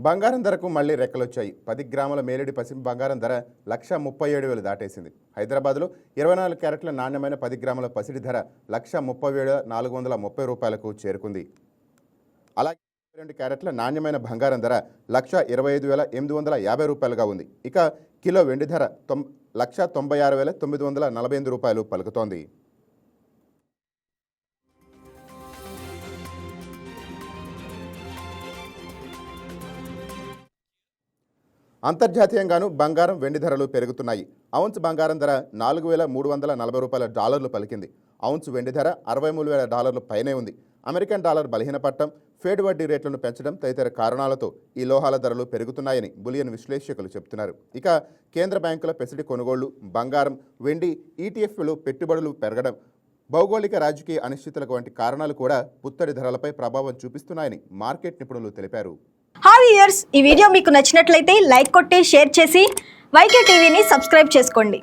బంగారం ధరకు మళ్లీ రెక్కలొచ్చాయి. 10 గ్రాముల మేలిడి పసిమి బంగారం ధర 1,37,000 దాటేసింది. హైదరాబాద్లో 24 క్యారెట్ల నాణ్యమైన 10 గ్రాముల పసిడి ధర 1,37,430 రూపాయలకు చేరుకుంది. అలాగే 22 క్యారెట్ల నాణ్యమైన బంగారం ధర 1,25,850 రూపాయలుగా ఉంది. ఇక కిలో వెండి ధర 1,96,948 రూపాయలు పలుకుతోంది. అంతర్జాతీయంగానూ బంగారం వెండి ధరలు పెరుగుతున్నాయి. ఔన్స్ బంగారం ధర $4,340 పలికింది. ఔన్స్ వెండి ధర $63,000 పైనే ఉంది. అమెరికన్ డాలర్ బలహీనపడటం, ఫెడ్ వడ్డీ రేట్లను పెంచడం తదితర కారణాలతో ఈ లోహాల ధరలు పెరుగుతున్నాయని బులియన్ విశ్లేషకులు చెబుతున్నారు. ఇక కేంద్ర బ్యాంకుల పెసిడి కొనుగోళ్లు, బంగారం, వెండి, ఈటీఎఫ్లు పెట్టుబడులు పెరగడం, భౌగోళిక రాజకీయ అనిశ్చితులకు వంటి కారణాలు కూడా పుత్తడి ధరలపై ప్రభావం చూపిస్తున్నాయని మార్కెట్ నిపుణులు తెలిపారు. హాయ్ వ్యూయర్స్, ఈ వీడియో మీకు నచ్చినట్లయితే లైక్ కొట్టి షేర్ చేసి వైకే టీవీని సబ్స్క్రైబ్ చేసుకోండి.